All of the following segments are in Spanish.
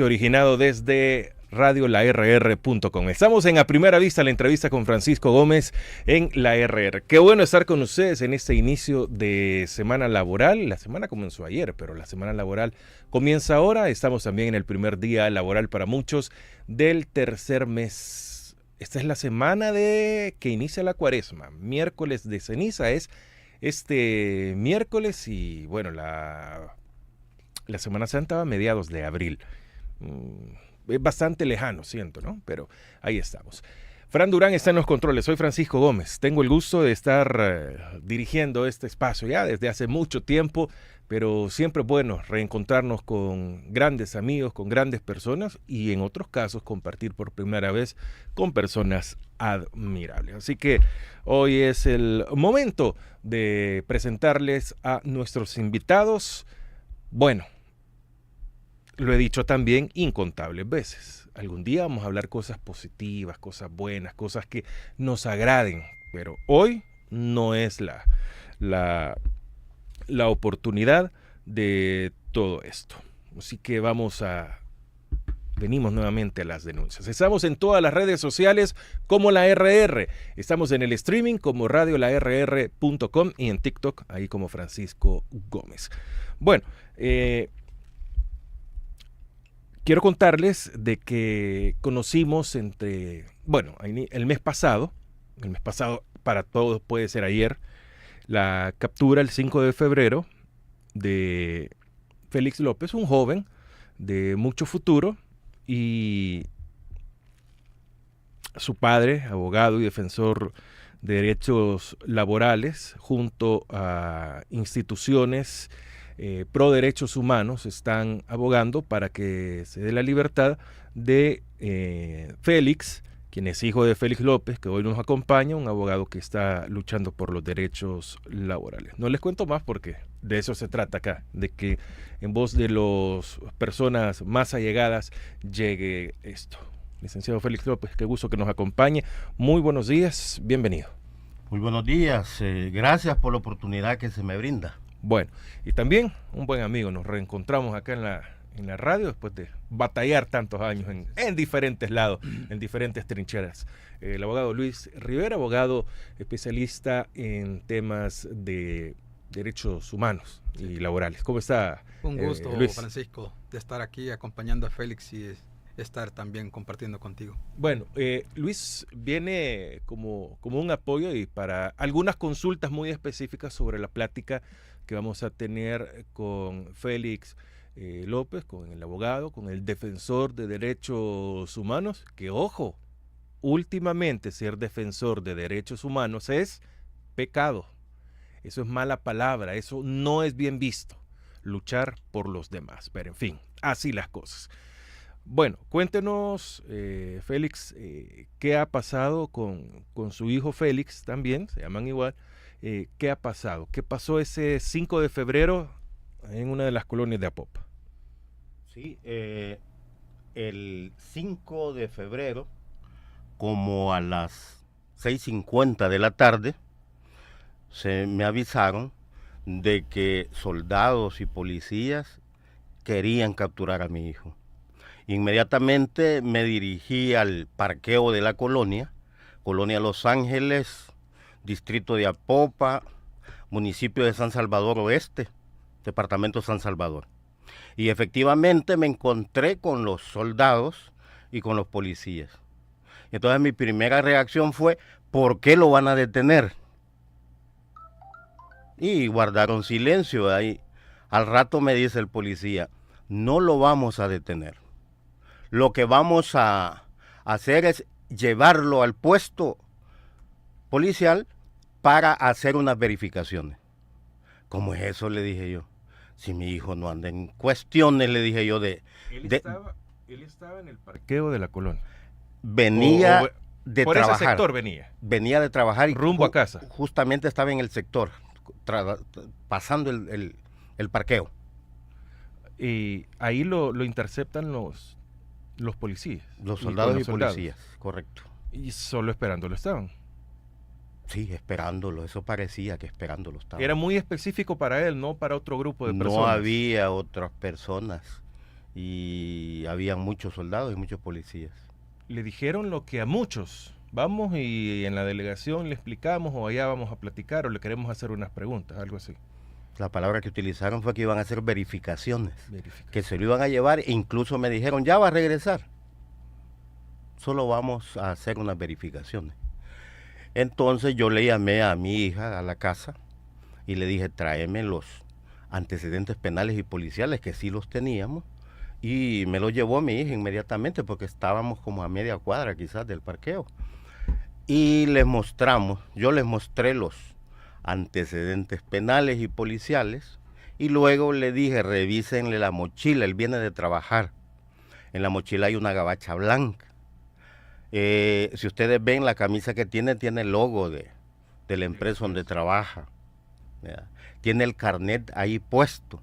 Originado desde radiolarr.com. Estamos en A Primera Vista, la entrevista con Francisco Gómez en la RR. Qué bueno estar con ustedes en este inicio de semana laboral. La semana comenzó ayer, pero la semana laboral comienza ahora. Estamos también en el primer día laboral para muchos del tercer mes. Esta es la semana que inicia la cuaresma. Miércoles de ceniza es este miércoles y bueno, la Semana Santa va a mediados de abril. Es bastante lejano, siento, ¿no? Pero ahí estamos. Fran Durán está en los controles. Soy Francisco Gómez. Tengo el gusto de estar dirigiendo este espacio ya desde hace mucho tiempo, pero siempre es bueno reencontrarnos con grandes amigos, con grandes personas y en otros casos compartir por primera vez con personas admirables. Así que hoy es el momento de presentarles a nuestros invitados. Bueno, lo he dicho también incontables veces. Algún día vamos a hablar cosas positivas, cosas buenas, cosas que nos agraden. Pero hoy no es la oportunidad de todo esto. Así que venimos nuevamente a las denuncias. Estamos en todas las redes sociales como la RR. Estamos en el streaming como radiolarr.com y en TikTok ahí como Francisco Gómez. Bueno, quiero contarles de que conocimos el mes pasado para todos puede ser ayer, la captura el 5 de febrero de Félix López, un joven de mucho futuro y su padre, abogado y defensor de derechos laborales, junto a instituciones pro derechos humanos, están abogando para que se dé la libertad de Félix, quien es hijo de Félix López, que hoy nos acompaña, un abogado que está luchando por los derechos laborales. No les cuento más porque de eso se trata acá, de que en voz de las personas más allegadas llegue esto. Licenciado Félix López, qué gusto que nos acompañe. Muy buenos días, bienvenido. Muy buenos días, gracias por la oportunidad que se me brinda. Bueno, y también un buen amigo, nos reencontramos acá en la radio después de batallar tantos años en diferentes lados, en diferentes trincheras. El abogado Luis Rivera, abogado especialista en temas de derechos humanos y laborales. ¿Cómo está? Un gusto, Luis? Francisco, de estar aquí acompañando a Félix y estar también compartiendo contigo. Bueno, Luis viene como un apoyo y para algunas consultas muy específicas sobre la plática que vamos a tener con Félix López, con el abogado, con el defensor de derechos humanos, que ojo, últimamente ser defensor de derechos humanos es pecado. Eso es mala palabra, eso no es bien visto, luchar por los demás. Pero en fin, así las cosas. Bueno, cuéntenos, Félix, qué ha pasado con su hijo Félix también, se llaman igual. ¿Qué ha pasado? ¿Qué pasó ese 5 de febrero en una de las colonias de Apopa? Sí, el 5 de febrero, como a las 6:50 de la tarde, me avisaron de que soldados y policías querían capturar a mi hijo. Inmediatamente me dirigí al parqueo de la colonia Los Ángeles, distrito de Apopa, municipio de San Salvador Oeste, departamento de San Salvador. Y efectivamente me encontré con los soldados y con los policías. Entonces mi primera reacción fue, ¿por qué lo van a detener? Y guardaron silencio ahí. Al rato me dice el policía, no lo vamos a detener. Lo que vamos a hacer es llevarlo al puesto policial para hacer unas verificaciones. ¿Cómo es eso? Le dije yo. Si mi hijo no anda en cuestiones, le dije yo Él estaba en el parqueo de la colonia. Venía de por trabajar. Por ese sector venía. Venía de trabajar y rumbo a casa. Justamente estaba en el sector, pasando el parqueo. Y ahí lo interceptan los policías. Los soldados y policías, correcto. Y solo esperándolo estaban. Sí, esperándolo, eso parecía que esperándolo estaba. Era muy específico para él, no para otro grupo de personas. No había otras personas. y había muchos soldados y muchos policías. Le dijeron lo que a muchos, vamos y en la delegación le explicamos o allá vamos a platicar o le queremos hacer unas preguntas, algo así. La palabra que utilizaron fue que iban a hacer verificaciones, Verifica. que se lo iban a llevar e incluso me dijeron, ya va a regresar. Solo vamos a hacer unas verificaciones. Entonces yo le llamé a mi hija a la casa y le dije, tráeme los antecedentes penales y policiales, que sí los teníamos, y me los llevó mi hija inmediatamente porque estábamos como a media cuadra quizás del parqueo. Y yo les mostré los antecedentes penales y policiales y luego le dije, revísenle la mochila, él viene de trabajar. En la mochila hay una gabacha blanca. Si ustedes ven la camisa que tiene el logo de la empresa donde trabaja. ¿Verdad? Tiene el carnet ahí puesto.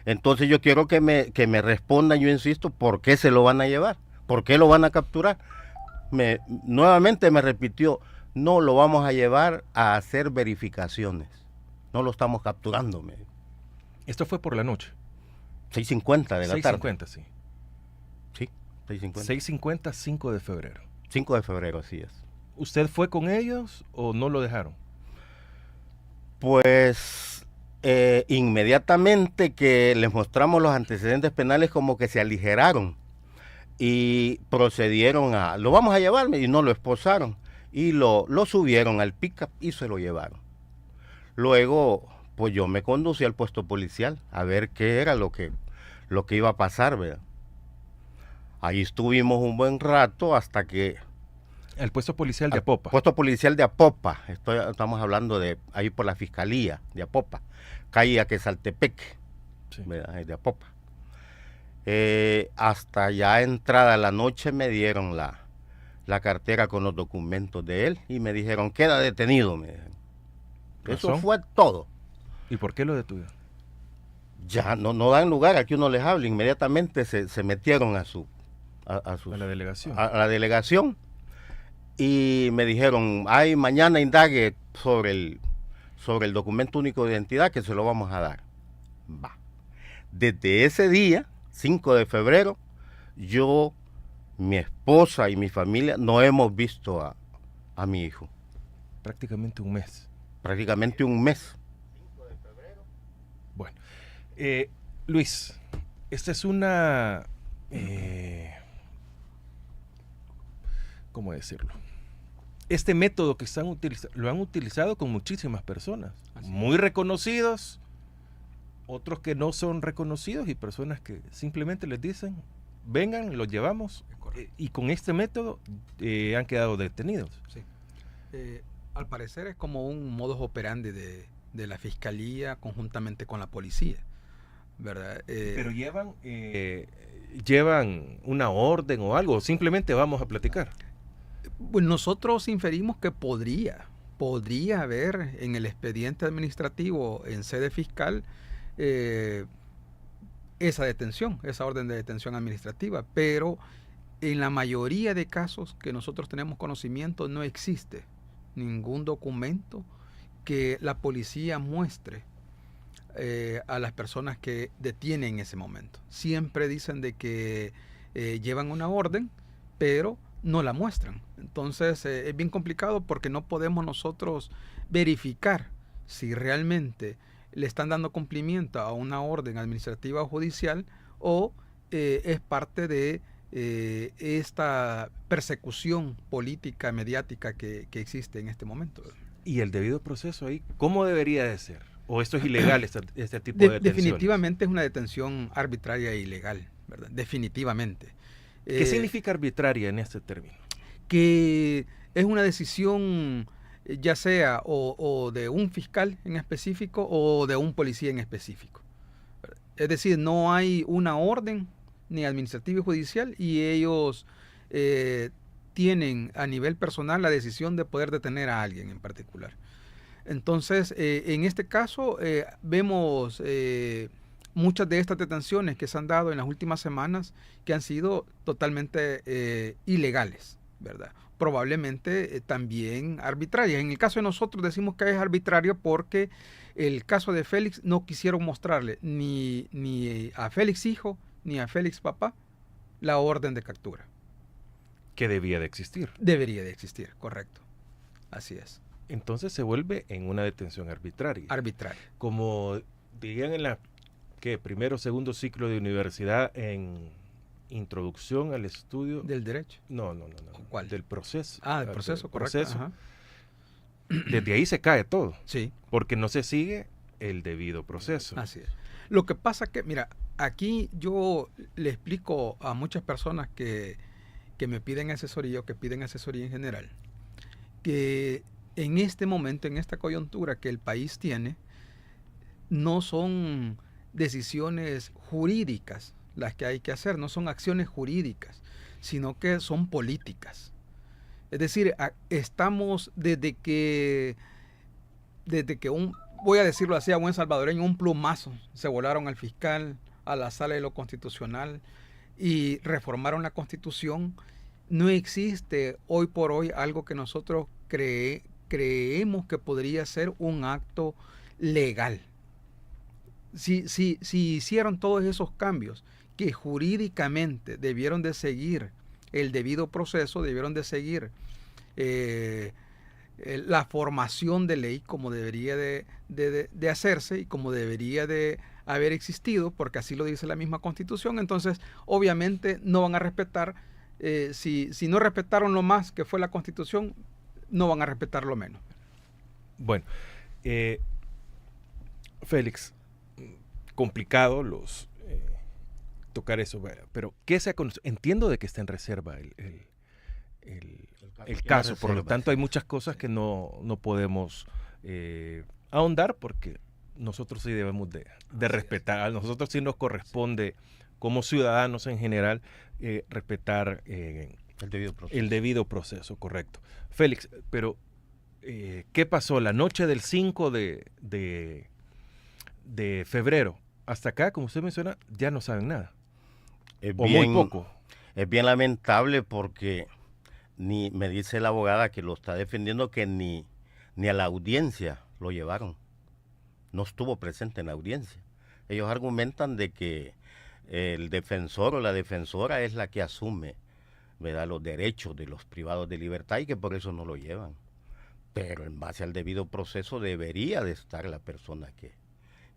Entonces yo quiero que me respondan, yo insisto, ¿por qué se lo van a llevar? ¿Por qué lo van a capturar? Nuevamente me repitió, no lo vamos a llevar a hacer verificaciones. No lo estamos capturando. Esto fue por la noche. 6:50 de la tarde. 6:50, sí. Sí, 6:50. 6:50, 5 de febrero. 5 de febrero, así es. ¿Usted fue con ellos o no lo dejaron? Pues inmediatamente que les mostramos los antecedentes penales como que se aligeraron y procedieron lo vamos a llevar, y no lo esposaron y lo subieron al pick-up y se lo llevaron. Luego, pues yo me conducí al puesto policial a ver qué era lo que iba a pasar, ¿verdad? Ahí estuvimos un buen rato hasta que... El puesto policial de Apopa. Puesto policial de Apopa, estamos hablando de ahí por la fiscalía de Apopa, calle Aquesaltepeque, sí. ¿Verdad? De Apopa. Hasta ya entrada la noche me dieron la cartera con los documentos de él y me dijeron, queda detenido. Eso fue todo. ¿Y por qué lo detuvieron? Ya no dan lugar a que uno les hable, inmediatamente se metieron a la delegación. A la delegación. Y me dijeron, mañana indague sobre el documento único de identidad que se lo vamos a dar. Va. Desde ese día, 5 de febrero, yo, mi esposa y mi familia no hemos visto a mi hijo. Prácticamente un mes. Prácticamente un mes. 5 de febrero. Bueno, Luis, esta es una... ¿cómo decirlo? Este método que lo han utilizado con muchísimas personas, muy reconocidos, otros que no son reconocidos y personas que simplemente les dicen, vengan, los llevamos, y con este método han quedado detenidos. Sí. Al parecer es como un modus operandi de la fiscalía conjuntamente con la policía, ¿verdad? Pero llevan una orden o algo, o simplemente vamos a platicar. Pues nosotros inferimos que podría haber en el expediente administrativo en sede fiscal esa detención, esa orden de detención administrativa, pero en la mayoría de casos que nosotros tenemos conocimiento no existe ningún documento que la policía muestre a las personas que detienen en ese momento. Siempre dicen de que llevan una orden, pero no la muestran. Entonces es bien complicado porque no podemos nosotros verificar si realmente le están dando cumplimiento a una orden administrativa o judicial o es parte de esta persecución política, mediática que existe en este momento. ¿Y el debido proceso ahí cómo debería de ser? ¿O esto es ilegal, este tipo de detenciones? Definitivamente es una detención arbitraria e ilegal, ¿verdad? Definitivamente. ¿Qué significa arbitraria en este término? Que es una decisión ya sea o de un fiscal en específico o de un policía en específico. Es decir, no hay una orden ni administrativa y judicial y ellos tienen a nivel personal la decisión de poder detener a alguien en particular. Entonces, en este caso vemos muchas de estas detenciones que se han dado en las últimas semanas que han sido totalmente ilegales, ¿verdad? Probablemente también arbitrarias. En el caso de nosotros decimos que es arbitrario porque el caso de Félix no quisieron mostrarle ni a Félix hijo ni a Félix papá la orden de captura. Que debía de existir. Debería de existir, correcto. Así es. Entonces se vuelve en una detención arbitraria. Arbitraria. Como dirían en la primero o segundo ciclo de universidad en introducción al estudio Del derecho. no. ¿Cuál? Del proceso. Del proceso, del correcto. proceso. Ajá. Desde ahí se cae todo, Sí, porque no se sigue el debido proceso. así es. Lo que pasa que, mira, aquí yo le explico a muchas personas que me piden asesoría o que piden asesoría en general, que en este momento, en esta coyuntura que el país tiene, no son decisiones jurídicas las que hay que hacer, no son acciones jurídicas, sino que son políticas. Es decir, estamos desde que voy a decirlo así, a buen salvadoreño, un plumazo, se volaron al fiscal, a la sala de lo constitucional y reformaron la Constitución. No existe hoy por hoy algo que nosotros creemos que podría ser un acto legal. Si hicieron todos esos cambios que jurídicamente debieron de seguir el debido proceso, debieron de seguir la formación de ley como debería de hacerse y como debería de haber existido, porque así lo dice la misma Constitución, entonces obviamente no van a respetar, si no respetaron lo más que fue la Constitución, no van a respetar lo menos. Bueno, Félix, complicado tocar eso, pero ¿qué se ha conocido? Entiendo de que está en reserva el caso, por lo tanto hay muchas cosas que no podemos ahondar porque nosotros sí debemos de respetar, a nosotros sí nos corresponde como ciudadanos en general respetar el debido proceso, correcto. Félix, pero ¿qué pasó la noche del 5 de febrero? Hasta acá, como usted menciona, ya no saben nada. O muy poco. Es bien lamentable porque me dice la abogada que lo está defendiendo que ni a la audiencia lo llevaron. No estuvo presente en la audiencia. Ellos argumentan de que el defensor o la defensora es la que asume, ¿verdad?, los derechos de los privados de libertad y que por eso no lo llevan. Pero en base al debido proceso debería de estar la persona que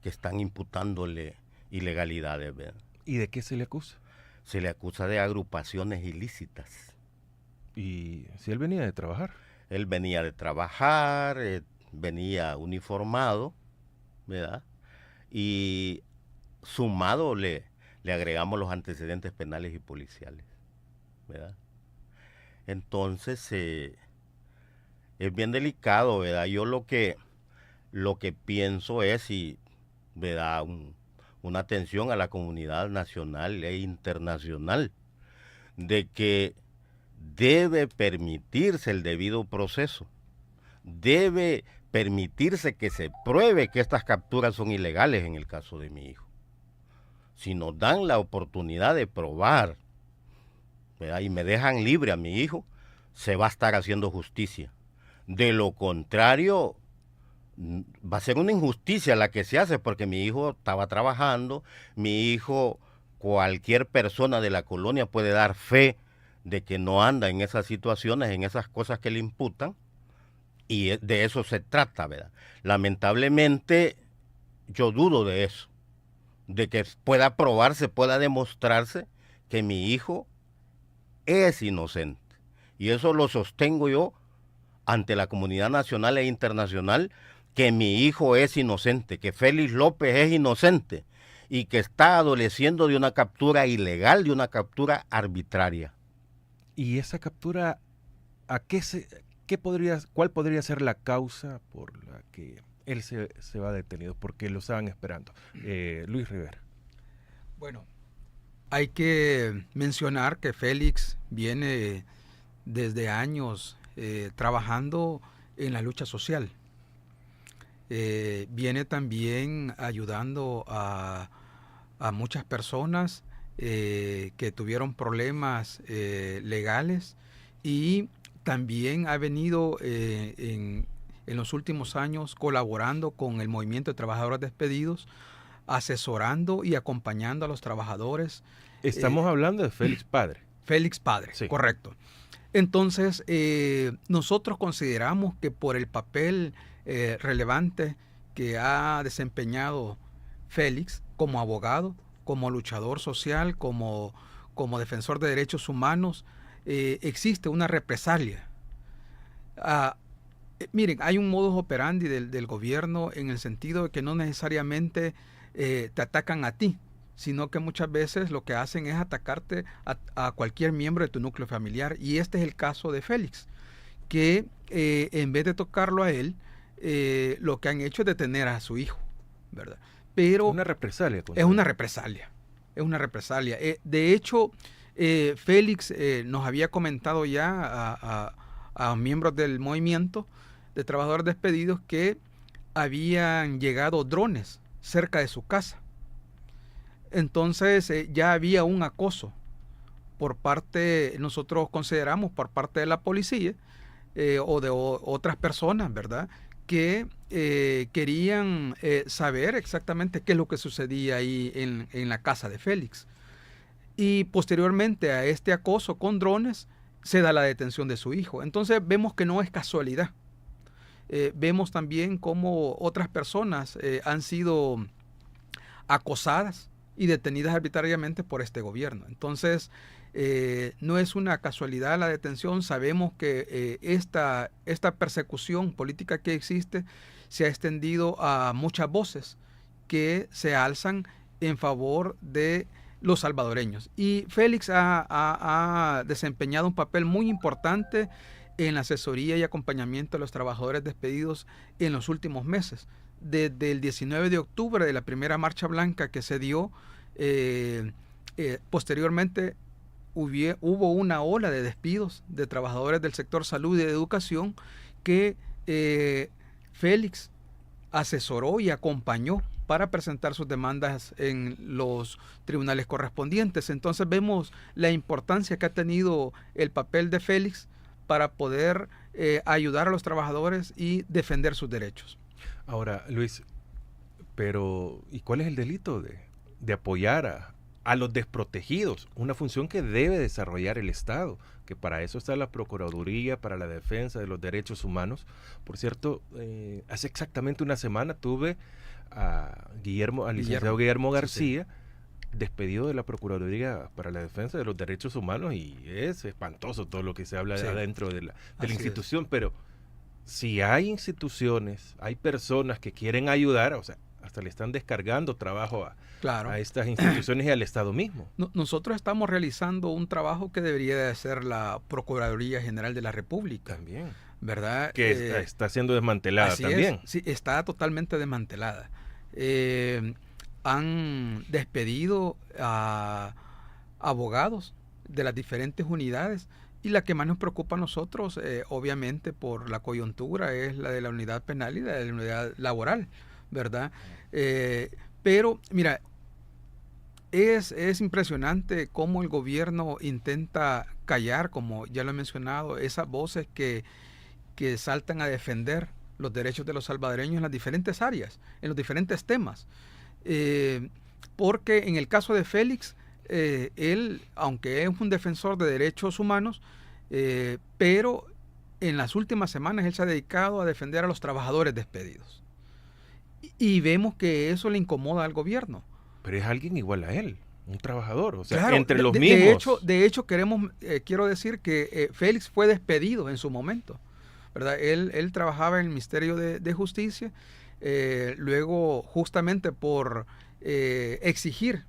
están imputándole ilegalidades, ¿verdad? ¿Y de qué se le acusa? Se le acusa de agrupaciones ilícitas. ¿Y si él venía de trabajar? Él venía de trabajar, venía uniformado, ¿verdad? Y sumado le agregamos los antecedentes penales y policiales, ¿verdad? Entonces es bien delicado, ¿verdad? Yo lo que pienso es, y ¿verdad?, una atención a la comunidad nacional e internacional, de que debe permitirse el debido proceso, debe permitirse que se pruebe que estas capturas son ilegales en el caso de mi hijo. Si nos dan la oportunidad de probar, ¿verdad?, y me dejan libre a mi hijo, se va a estar haciendo justicia. De lo contrario, va a ser una injusticia la que se hace porque mi hijo estaba trabajando, mi hijo, cualquier persona de la colonia puede dar fe de que no anda en esas situaciones, en esas cosas que le imputan, y de eso se trata, ¿verdad? Lamentablemente, yo dudo de eso, de que pueda probarse, pueda demostrarse que mi hijo es inocente. Y eso lo sostengo yo ante la comunidad nacional e internacional, que mi hijo es inocente, que Félix López es inocente y que está adoleciendo de una captura ilegal, de una captura arbitraria. ¿Y esa captura, cuál podría ser la causa por la que él se va detenido? Porque lo estaban esperando. Luis Rivera. Bueno, hay que mencionar que Félix viene desde años trabajando en la lucha social. Viene también ayudando a muchas personas que tuvieron problemas legales, y también ha venido en los últimos años colaborando con el movimiento de trabajadores despedidos asesorando y acompañando a los trabajadores. Estamos hablando de Félix Padre. Félix Padre, Sí. correcto. Entonces, nosotros consideramos que por el papel relevante que ha desempeñado Félix como abogado, como luchador social, como defensor de derechos humanos, existe una represalia. Miren, hay un modus operandi del gobierno en el sentido de que no necesariamente te atacan a ti, sino que muchas veces lo que hacen es atacarte a cualquier miembro de tu núcleo familiar. Y este es el caso de Félix, que en vez de tocarlo a él, lo que han hecho es detener a su hijo, ¿verdad? Pero Una represalia. es una represalia, es una represalia. De hecho, Félix nos había comentado ya a miembros del movimiento de trabajadores despedidos que habían llegado drones cerca de su casa. Entonces ya había un acoso por parte, nosotros consideramos, por parte de la policía o de otras personas, ¿verdad?, que querían saber exactamente qué es lo que sucedía ahí en la casa de Félix. Y posteriormente a este acoso con drones se da la detención de su hijo. Entonces vemos que no es casualidad. Vemos también cómo otras personas han sido acosadas y detenidas arbitrariamente por este gobierno. Entonces, no es una casualidad la detención. Sabemos que esta persecución política que existe se ha extendido a muchas voces que se alzan en favor de los salvadoreños. Y Félix ha desempeñado un papel muy importante en la asesoría y acompañamiento de los trabajadores despedidos en los últimos meses. Desde el 19 de octubre de la primera marcha blanca que se dio, posteriormente hubo una ola de despidos de trabajadores del sector salud y de educación que Félix asesoró y acompañó para presentar sus demandas en los tribunales correspondientes. Entonces vemos la importancia que ha tenido el papel de Félix para poder ayudar a los trabajadores y defender sus derechos. Ahora, Luis, pero ¿y cuál es el delito de apoyar a los desprotegidos? Una función que debe desarrollar el Estado, que para eso está la Procuraduría, para la defensa de los derechos humanos. Por cierto, hace exactamente una semana tuve al licenciado Guillermo García, despedido de la Procuraduría para la Defensa de los Derechos Humanos, y es espantoso todo lo que se habla adentro de la institución, pero si hay instituciones, hay personas que quieren ayudar, o sea, hasta le están descargando trabajo a estas instituciones y al Estado mismo. Nosotros estamos realizando un trabajo que debería de hacer la Procuraduría General de la República. También. ¿Verdad? Que está siendo desmantelada también. Sí, está totalmente desmantelada. Han despedido a abogados de las diferentes unidades, y la que más nos preocupa a nosotros, obviamente por la coyuntura, es la de la unidad penal y la de la unidad laboral, ¿verdad? Pero, mira, es impresionante cómo el gobierno intenta callar, como ya lo he mencionado, esas voces que saltan a defender los derechos de los salvadoreños en las diferentes áreas, en los diferentes temas. Porque en el caso de Félix, él, aunque es un defensor de derechos humanos, pero en las últimas semanas él se ha dedicado a defender a los trabajadores despedidos. Y vemos que eso le incomoda al gobierno. Pero es alguien igual a él, un trabajador, o sea, claro, entre los mismos. De hecho quiero decir que Félix fue despedido en su momento, ¿verdad? Él trabajaba en el Ministerio de Justicia, luego justamente por exigir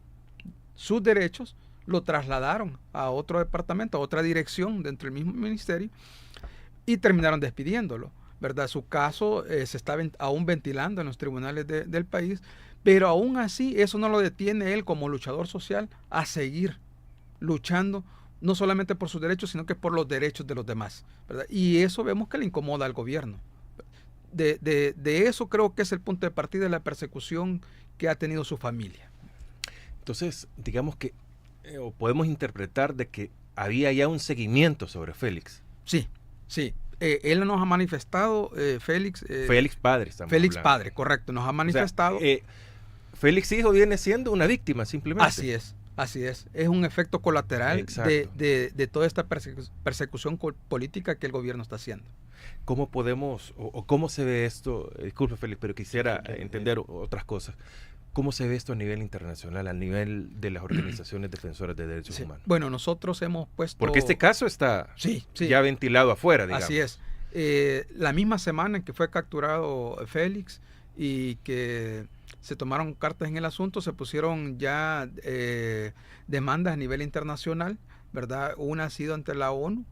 sus derechos, lo trasladaron a otro departamento, a otra dirección dentro del mismo ministerio, y terminaron despidiéndolo, ¿verdad? Su caso se está aún ventilando en los tribunales del país, pero aún así eso no lo detiene él como luchador social a seguir luchando, no solamente por sus derechos, sino que por los derechos de los demás, ¿verdad? Y eso vemos que le incomoda al gobierno. De eso creo que es el punto de partida de la persecución que ha tenido su familia. Entonces, digamos que o podemos interpretar de que había ya un seguimiento sobre Félix. Sí. Él nos ha manifestado, Félix. Félix Padre, Félix Padre, correcto, nos ha manifestado. O sea, Félix Hijo viene siendo una víctima simplemente. Así es. Así es un efecto colateral de toda esta persecución política que el gobierno está haciendo. ¿Cómo podemos, o cómo se ve esto? Disculpe, Félix, pero quisiera entender otras cosas. ¿Cómo se ve esto a nivel internacional, a nivel de las organizaciones defensoras de derechos humanos? Bueno, nosotros hemos puesto... Porque este caso está ya ventilado afuera, digamos. Así es. La misma semana en que fue capturado Félix y que se tomaron cartas en el asunto, se pusieron ya demandas a nivel internacional, ¿verdad? Una ha sido ante la ONU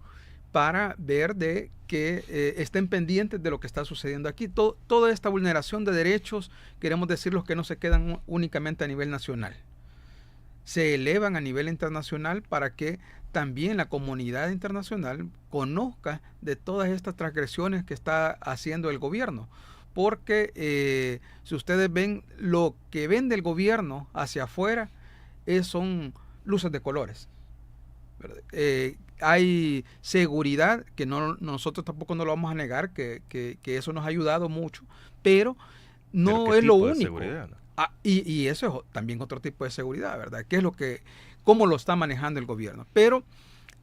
para ver de que estén pendientes de lo que está sucediendo aquí. Toda esta vulneración de derechos, queremos decirlos que no se quedan únicamente a nivel nacional. Se elevan a nivel internacional para que también la comunidad internacional conozca de todas estas transgresiones que está haciendo el gobierno. Porque si ustedes ven, lo que vende el gobierno hacia afuera son luces de colores. Hay seguridad, que nosotros tampoco no lo vamos a negar, que eso nos ha ayudado mucho, pero no es lo único. Seguridad, ¿no? Y eso es también otro tipo de seguridad, ¿verdad? ¿Cómo lo está manejando el gobierno? Pero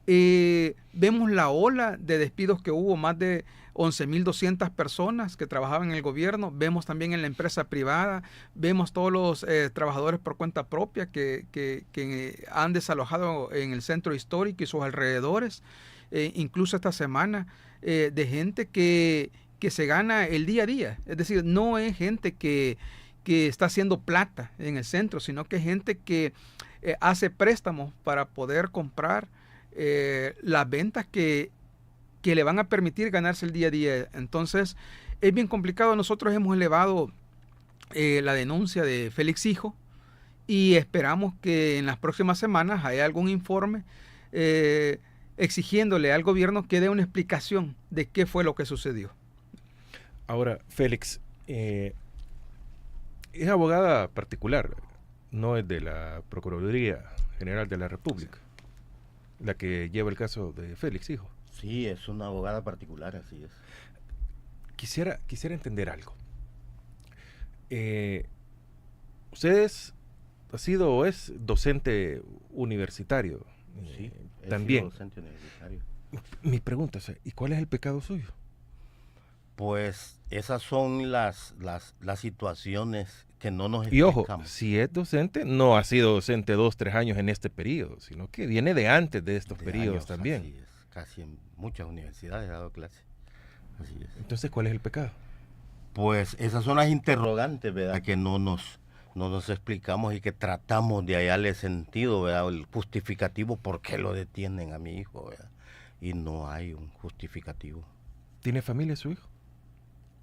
vemos la ola de despidos que hubo, más de 11.200 personas que trabajaban en el gobierno. Vemos también en la empresa privada, vemos todos los trabajadores por cuenta propia que han desalojado en el centro histórico y sus alrededores. Incluso esta semana de gente que se gana el día a día. Es decir, no es gente que está haciendo plata en el centro, sino que es gente que hace préstamos para poder comprar las ventas que le van a permitir ganarse el día a día. Entonces, es bien complicado. Nosotros hemos elevado la denuncia de Félix Hijo y esperamos que en las próximas semanas haya algún informe exigiéndole al gobierno que dé una explicación de qué fue lo que sucedió. Ahora, Félix, es abogada particular, no es de la Procuraduría General de la República, la que lleva el caso de Félix Hijo. Sí, es una abogada particular, así es. Quisiera entender algo. Ustedes ha sido o es docente universitario. Sí, también. Docente universitario. Mi pregunta es, ¿y cuál es el pecado suyo? Pues esas son las situaciones que no nos explicamos. Y ojo, explicamos. si es docente, no ha sido docente 2-3 años en este periodo, sino que viene de antes de estos periodos también. Así es. Casi en muchas universidades he dado clase. Así es. Entonces, ¿cuál es el pecado? Pues esas son las interrogantes, ¿verdad? Que no nos explicamos y que tratamos de hallarle sentido, ¿verdad? El justificativo, ¿por qué lo detienen a mi hijo, ¿verdad? Y no hay un justificativo. ¿Tiene familia su hijo?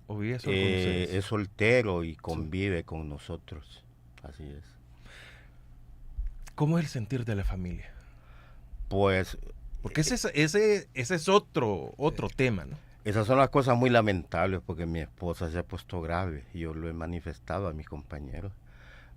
¿O vive solo con ustedes? Es soltero y convive con nosotros. Así es. ¿Cómo es el sentir de la familia? Pues... Porque ese es otro tema, ¿no? Esas son las cosas muy lamentables porque mi esposa se ha puesto grave y yo lo he manifestado a mis compañeros,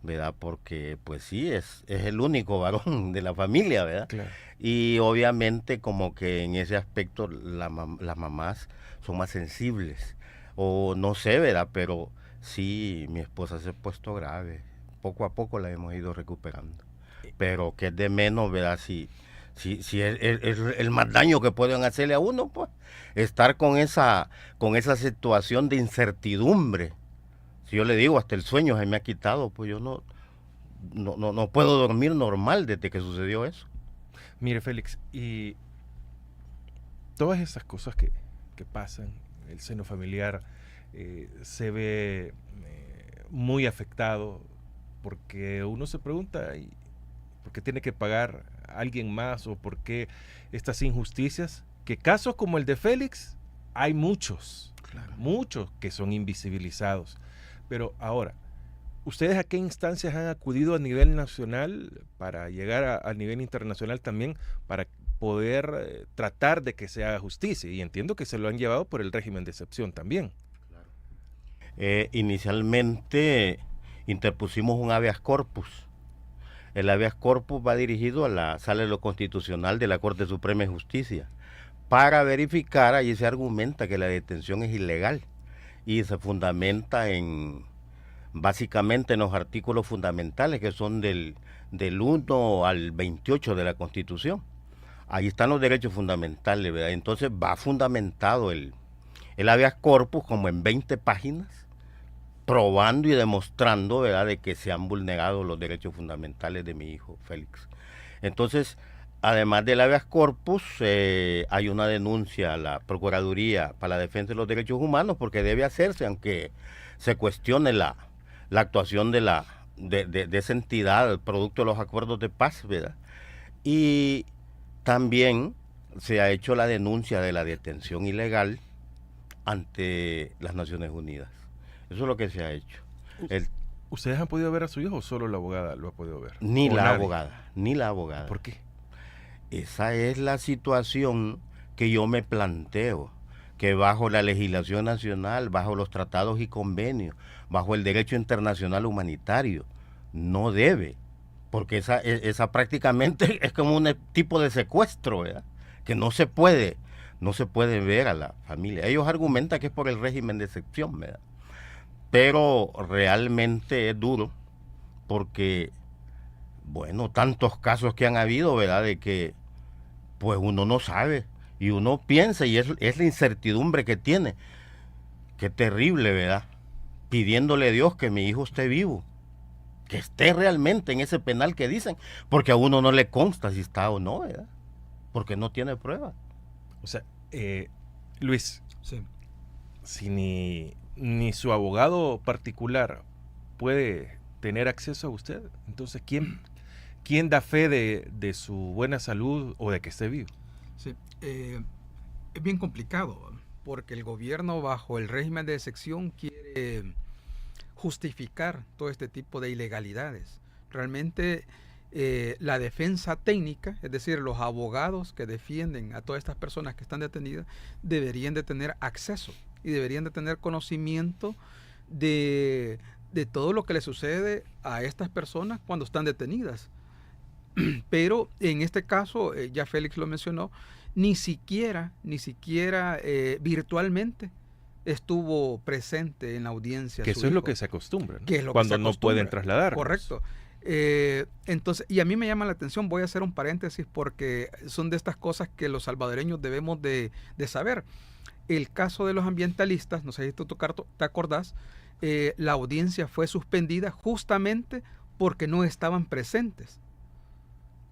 ¿verdad? Porque pues sí, es el único varón de la familia, ¿verdad? Claro. Y obviamente como que en ese aspecto las mamás son más sensibles, o no sé, ¿verdad? Pero sí, mi esposa se ha puesto grave, poco a poco la hemos ido recuperando, pero que es de menos, ¿verdad? Si es el más daño que pueden hacerle a uno, pues, estar con esa situación de incertidumbre. Si yo le digo, hasta el sueño se me ha quitado, pues yo no puedo dormir normal desde que sucedió eso. Mire, Félix, y todas esas cosas que pasan, el seno familiar se ve muy afectado, porque uno se pregunta, ¿por qué tiene que pagar alguien más o por qué estas injusticias? Que casos como el de Félix hay muchos, claro, muchos que son invisibilizados. Pero ahora, ¿ustedes a qué instancias han acudido a nivel nacional para llegar a nivel internacional también para poder tratar de que se haga justicia? Y entiendo que se lo han llevado por el régimen de excepción también. Claro. Inicialmente interpusimos un habeas corpus. El habeas corpus va dirigido a la Sala de lo Constitucional de la Corte Suprema de Justicia para verificar, allí se argumenta que la detención es ilegal y se fundamenta en básicamente en los artículos fundamentales que son del 1 al 28 de la Constitución. Ahí están los derechos fundamentales, ¿verdad? Entonces va fundamentado el habeas corpus como en 20 páginas, probando y demostrando, ¿verdad?, de que se han vulnerado los derechos fundamentales de mi hijo Félix. Entonces, además del habeas corpus, hay una denuncia a la Procuraduría para la Defensa de los Derechos Humanos, porque debe hacerse, aunque se cuestione la actuación de esa entidad, producto de los acuerdos de paz, ¿verdad? Y también se ha hecho la denuncia de la detención ilegal ante las Naciones Unidas. Eso es lo que se ha hecho. ¿Ustedes han podido ver a su hijo o solo la abogada lo ha podido ver? Ni ¿O la nadie? abogada, ni la abogada. ¿Por qué? Esa es la situación que yo me planteo, que bajo la legislación nacional, bajo los tratados y convenios, bajo el derecho internacional humanitario, no debe, porque esa prácticamente es como un tipo de secuestro, ¿verdad?, que no se puede ver a la familia. Ellos argumentan que es por el régimen de excepción, ¿verdad?, pero realmente es duro, porque, bueno, tantos casos que han habido, ¿verdad?, de que pues uno no sabe y uno piensa, y es la incertidumbre que tiene. Qué terrible, ¿verdad? Pidiéndole a Dios que mi hijo esté vivo, que esté realmente en ese penal que dicen, porque a uno no le consta si está o no, ¿verdad?, porque no tiene pruebas. O sea, Luis, Sí. si ni su abogado particular puede tener acceso a usted, entonces ¿quién da fe de su buena salud o de que esté vivo? Sí, es bien complicado, porque el gobierno bajo el régimen de excepción quiere justificar todo este tipo de ilegalidades. Realmente la defensa técnica, es decir, los abogados que defienden a todas estas personas que están detenidas, deberían de tener acceso y deberían de tener conocimiento de todo lo que le sucede a estas personas cuando están detenidas. Pero en este caso, ya Félix lo mencionó, ni siquiera virtualmente estuvo presente en la audiencia. Que eso es lo que se acostumbra, ¿no? Que es lo que Cuando se no acostumbra. pueden trasladarlos. Correcto. Entonces, y a mí me llama la atención, voy a hacer un paréntesis porque son de estas cosas que los salvadoreños debemos de saber. El caso de los ambientalistas, no sé si tú te acordás, la audiencia fue suspendida justamente porque no estaban presentes.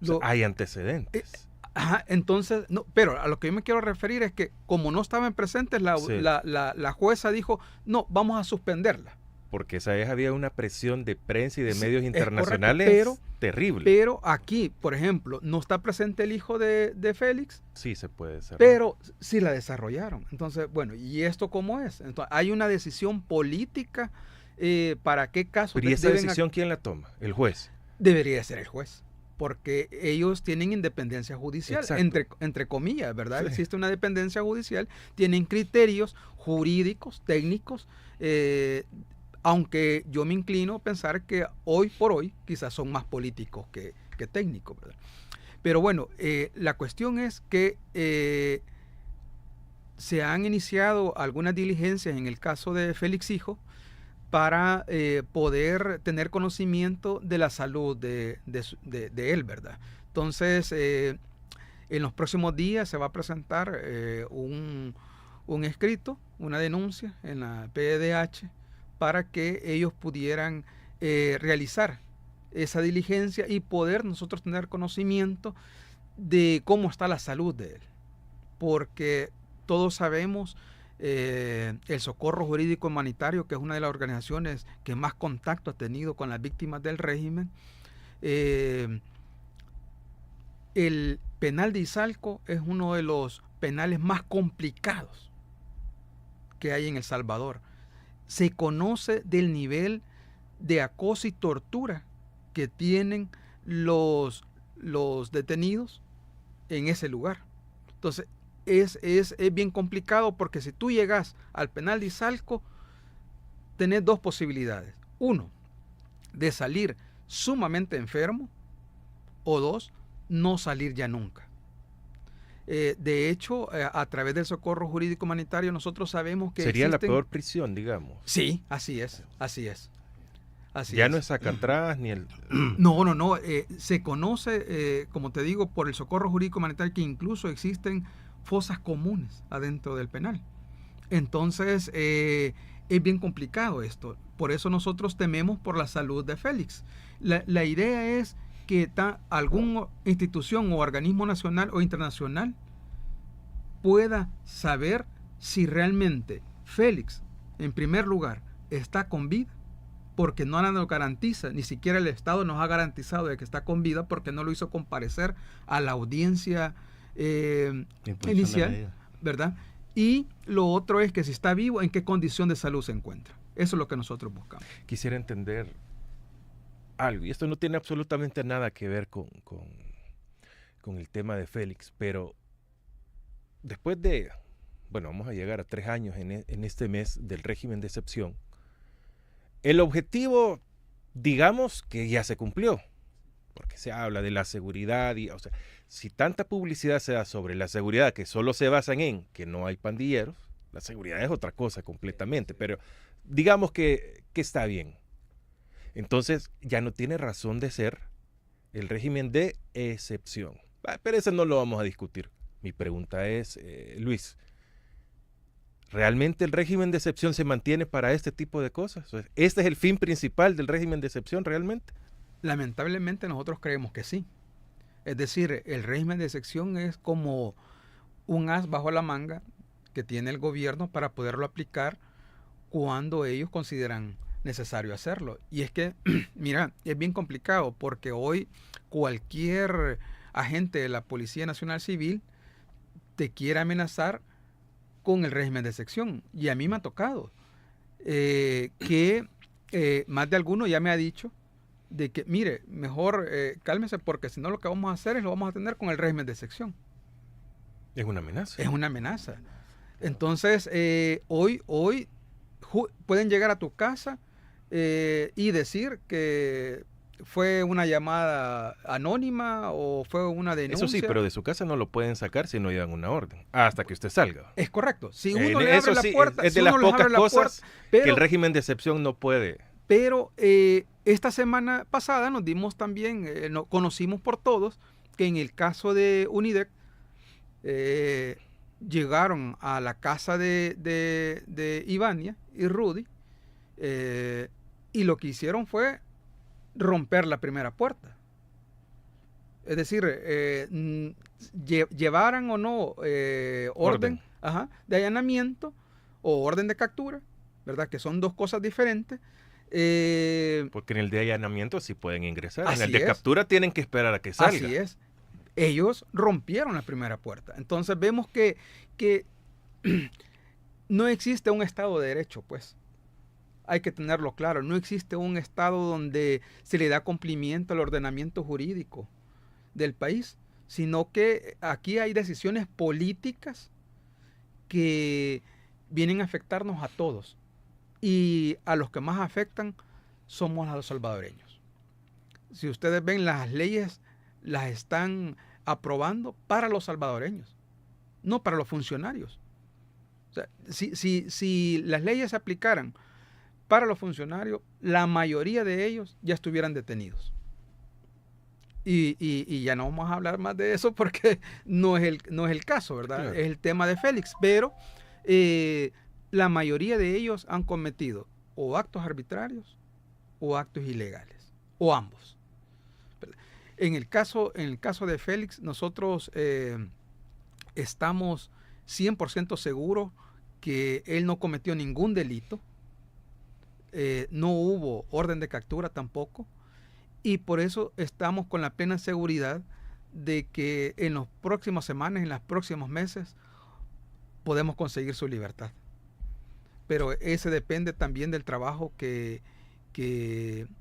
O sea, hay antecedentes. Ajá, entonces, no, pero a lo que yo me quiero referir es que como no estaban presentes, Sí. la jueza dijo, no, vamos a suspenderla. Porque esa vez había una presión de prensa y de Sí, medios es internacionales correcto, terrible. Pero aquí, por ejemplo, no está presente el hijo de Félix, Sí se puede ser. pero sí la desarrollaron. Entonces, bueno, ¿y esto cómo es? Entonces, hay una decisión política para qué casos Pero ¿y esa decisión quién la toma? El juez. debería ser el juez, porque ellos tienen independencia judicial, entre comillas, ¿verdad? Sí. Existe una dependencia judicial, tienen criterios jurídicos, técnicos, aunque yo me inclino a pensar que hoy por hoy quizás son más políticos que técnicos, ¿verdad? Pero bueno, la cuestión es que se han iniciado algunas diligencias en el caso de Félix Hijo para poder tener conocimiento de la salud de él, ¿verdad? Entonces, en los próximos días se va a presentar un escrito, una denuncia en la PDH para que ellos pudieran realizar esa diligencia y poder nosotros tener conocimiento de cómo está la salud de él. Porque todos sabemos el Socorro Jurídico Humanitario, que es una de las organizaciones que más contacto ha tenido con las víctimas del régimen. El penal de Izalco es uno de los penales más complicados que hay en El Salvador. Se conoce del nivel de acoso y tortura que tienen los detenidos en ese lugar. Entonces, es bien complicado porque si tú llegas al penal de Izalco, tenés dos posibilidades. Uno, de salir sumamente enfermo, o dos, no salir ya nunca. De hecho, a través del Socorro Jurídico Humanitario nosotros sabemos que sería la peor prisión, digamos. Sí, así es, así es. Así Ya es. no es saca atrás ni el... No. Se conoce, como te digo, por el socorro jurídico humanitario que incluso existen fosas comunes adentro del penal. Entonces, es bien complicado esto. Por eso nosotros tememos por la salud de Félix. La idea es que alguna institución o organismo nacional o internacional pueda saber si realmente Félix, en primer lugar, está con vida, porque no nos garantiza, ni siquiera el Estado nos ha garantizado de que está con vida, porque no lo hizo comparecer a la audiencia inicial, ¿verdad? Y lo otro es que si está vivo, en qué condición de salud se encuentra. Eso es lo que nosotros buscamos. Quisiera entender algo, y esto no tiene absolutamente nada que ver con el tema de Félix, pero después de, bueno, vamos a llegar a 3 años en este mes del régimen de excepción, el objetivo, digamos que ya se cumplió, porque se habla de la seguridad, y, o sea, si tanta publicidad se da sobre la seguridad que solo se basan en que no hay pandilleros, la seguridad es otra cosa completamente, pero digamos que está bien. Entonces ya no tiene razón de ser el régimen de excepción. Pero eso no lo vamos a discutir. Mi pregunta es, Luis, ¿realmente el régimen de excepción se mantiene para este tipo de cosas? ¿Este es el fin principal del régimen de excepción realmente? Lamentablemente nosotros creemos que sí. Es decir, el régimen de excepción es como un as bajo la manga que tiene el gobierno para poderlo aplicar cuando ellos consideran necesario hacerlo. Y es que, mira, es bien complicado porque hoy cualquier agente de la Policía Nacional Civil te quiere amenazar con el régimen de excepción. Y a mí me ha tocado que más de alguno ya me ha dicho de que, mire, mejor cálmese porque si no lo que vamos a hacer es lo vamos a tener con el régimen de excepción. Es una amenaza. Es una amenaza. Entonces, hoy pueden llegar a tu casa y decir que fue una llamada anónima o fue una denuncia. Eso sí, pero de su casa no lo pueden sacar si no llevan una orden, hasta que usted salga. Es correcto. Si uno le abre la puerta, es de si las uno les pocas abre la cosas puerta, que el régimen de excepción no puede. Pero esta semana pasada nos dimos también, conocimos por todos, que en el caso de UNIDEC, llegaron a la casa de Ivania y Rudy, y lo que hicieron fue romper la primera puerta. Es decir, llevaran o no orden. De allanamiento o orden de captura, ¿verdad? Que son dos cosas diferentes. Porque en el de allanamiento sí pueden ingresar. En el de captura tienen que esperar a que salga. Así es. Ellos rompieron la primera puerta. Entonces vemos que no existe un Estado de Derecho, pues. Hay que tenerlo claro. No existe un Estado donde se le da cumplimiento al ordenamiento jurídico del país, sino que aquí hay decisiones políticas que vienen a afectarnos a todos. Y a los que más afectan somos a los salvadoreños. Si ustedes ven, las leyes las están aprobando para los salvadoreños, no para los funcionarios. O sea, si las leyes se aplicaran para los funcionarios, la mayoría de ellos ya estuvieran detenidos. Y ya no vamos a hablar más de eso porque no es el caso, ¿verdad? Claro. Es el tema de Félix, pero la mayoría de ellos han cometido o actos arbitrarios o actos ilegales, o ambos. En el caso de Félix, nosotros estamos 100% seguros que él no cometió ningún delito, no hubo orden de captura tampoco, y por eso estamos con la plena seguridad de que en las próximas semanas, en los próximos meses, podemos conseguir su libertad. Pero ese depende también del trabajo que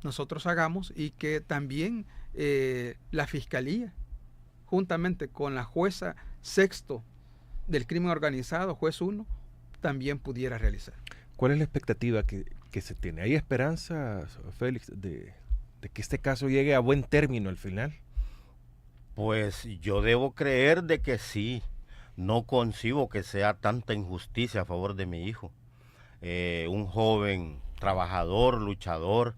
nosotros hagamos y que también la Fiscalía, juntamente con la jueza sexto del crimen organizado, juez 1, también pudiera realizar. ¿Cuál es la expectativa que se tiene? ¿Hay esperanza, Félix, de que este caso llegue a buen término al final? Pues yo debo creer de que sí. No concibo que sea tanta injusticia a favor de mi hijo. Un joven trabajador, luchador,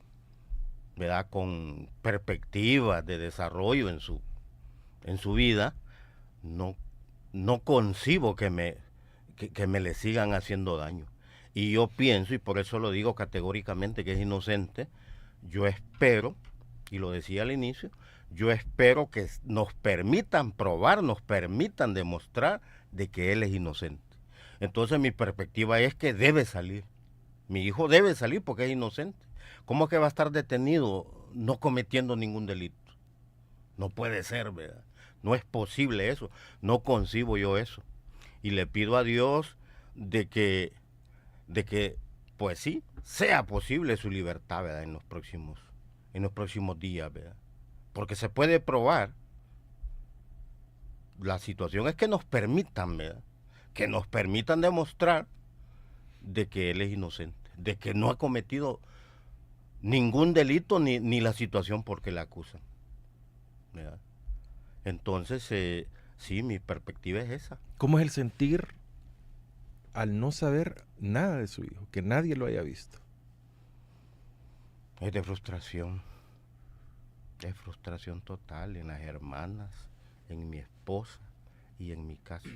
¿verdad? Con perspectivas de desarrollo en su vida, no concibo que me le sigan haciendo daño. Y yo pienso, y por eso lo digo categóricamente, que es inocente. Yo espero, y lo decía al inicio, yo espero que nos permitan probar, nos permitan demostrar de que él es inocente. Entonces mi perspectiva es que debe salir. Mi hijo debe salir porque es inocente. ¿Cómo es que va a estar detenido no cometiendo ningún delito? No puede ser, ¿verdad? No es posible eso. No concibo yo eso. Y le pido a Dios de que pues sí, sea posible su libertad, ¿verdad? En los próximos días, ¿verdad? Porque se puede probar. La situación es que nos permitan, ¿verdad? Que nos permitan demostrar de que él es inocente, de que no ha cometido ningún delito ni la situación por que la acusan, ¿verdad? Entonces, sí, mi perspectiva es esa. ¿Cómo es el sentir al no saber nada de su hijo, que nadie lo haya visto? Es de frustración total en las hermanas, en mi esposa y en mi caso.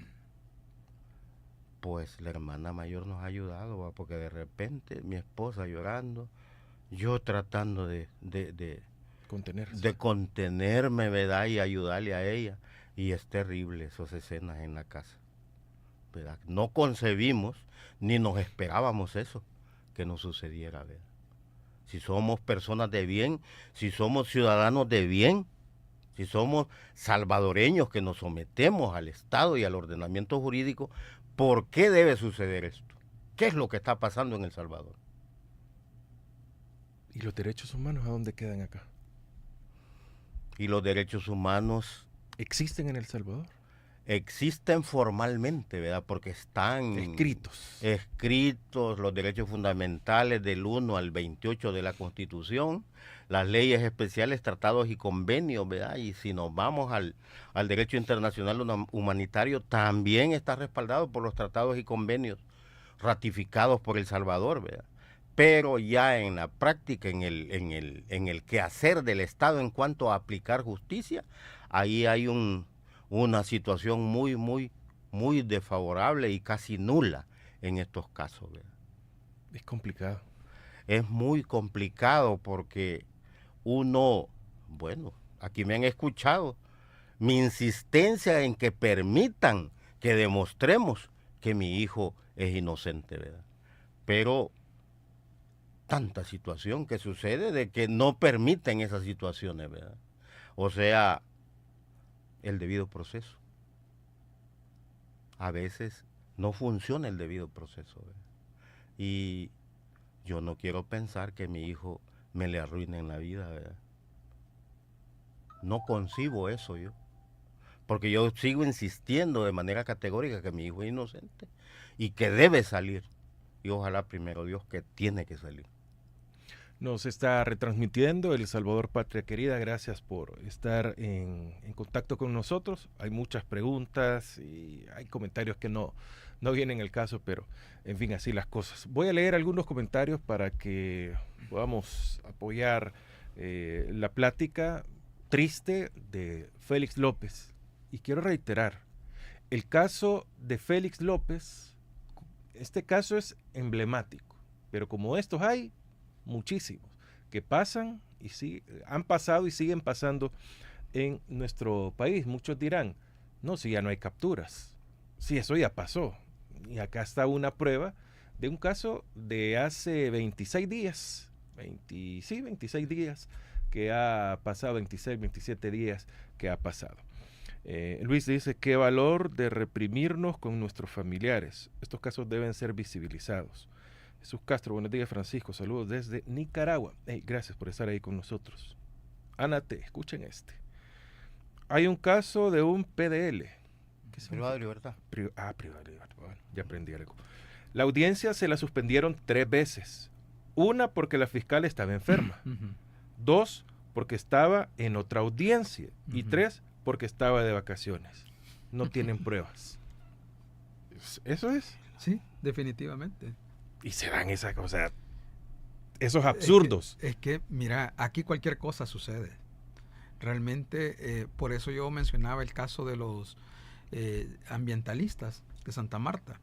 Pues la hermana mayor nos ha ayudado, ¿va? Porque de repente mi esposa llorando, yo tratando de contenerme, ¿verdad? Y ayudarle a ella. Y es terrible esas escenas en la casa, ¿verdad? No concebimos ni nos esperábamos eso, que nos sucediera, ¿verdad? Si somos personas de bien, si somos ciudadanos de bien, si somos salvadoreños que nos sometemos al Estado y al ordenamiento jurídico, ¿por qué debe suceder esto? ¿Qué es lo que está pasando en El Salvador? ¿Y los derechos humanos a dónde quedan acá? Y los derechos humanos ¿existen en El Salvador? Existen formalmente, ¿verdad? Porque están escritos los derechos fundamentales del 1 al 28 de la Constitución, las leyes especiales, tratados y convenios, ¿verdad? Y si nos vamos al derecho internacional humanitario, también está respaldado por los tratados y convenios ratificados por El Salvador, ¿verdad? Pero ya en la práctica, en el quehacer del Estado en cuanto a aplicar justicia, ahí hay una situación muy desfavorable y casi nula en estos casos, ¿verdad? Es complicado. Es muy complicado porque aquí me han escuchado, mi insistencia en que permitan que demostremos que mi hijo es inocente, ¿verdad? Pero tanta situación que sucede de que no permiten esas situaciones, ¿verdad? O sea, el debido proceso. A veces no funciona el debido proceso, ¿verdad? Y yo no quiero pensar que mi hijo me le arruine en la vida, ¿verdad? No concibo eso yo. Porque yo sigo insistiendo de manera categórica que mi hijo es inocente y que debe salir. Y ojalá primero Dios que tiene que salir. Nos está retransmitiendo El Salvador Patria Querida. Gracias por estar en contacto con nosotros. Hay muchas preguntas y hay comentarios que no vienen al caso, pero en fin, así las cosas. Voy a leer algunos comentarios para que podamos apoyar la plática triste de Félix López. Y quiero reiterar, el caso de Félix López, este caso es emblemático, pero como estos hay muchísimos que pasan y han pasado y siguen pasando en nuestro país. Muchos dirán, no, si ya no hay capturas, si eso ya pasó. Y acá está una prueba de un caso de hace 26 días, 26 días que ha pasado, 26, 27 días que ha pasado. Luis dice, qué valor de reprimirnos con nuestros familiares. Estos casos deben ser visibilizados. Jesús Castro, buenos días Francisco, saludos desde Nicaragua. Hey, gracias por estar ahí con nosotros. Ana T, escuchen este. Hay un caso de un PDL. Privado de libertad. Privado de libertad. Bueno, ya aprendí algo. La audiencia se la suspendieron 3 veces. Una, porque la fiscal estaba enferma. 2, porque estaba en otra audiencia. Y 3, porque estaba de vacaciones. No tienen pruebas. ¿Eso es? Sí, definitivamente. Y se dan esas cosas. esos absurdos. Es que, mira, aquí cualquier cosa sucede. Realmente, por eso yo mencionaba el caso de los ambientalistas de Santa Marta,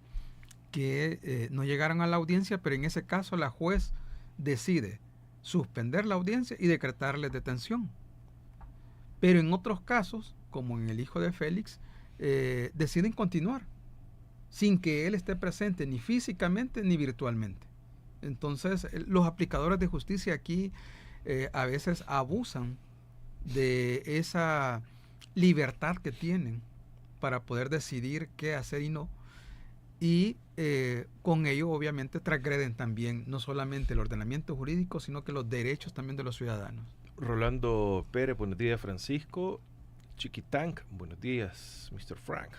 que no llegaron a la audiencia, pero en ese caso la juez decide suspender la audiencia y decretarles detención. Pero en otros casos, como en el hijo de Félix, deciden continuar sin que él esté presente ni físicamente ni virtualmente. Entonces, los aplicadores de justicia aquí a veces abusan de esa libertad que tienen para poder decidir qué hacer y no. Y con ello, obviamente, transgreden también no solamente el ordenamiento jurídico, sino que los derechos también de los ciudadanos. Rolando Pérez, buenos días, Francisco. Chiquitank, buenos días, Mr. Frank.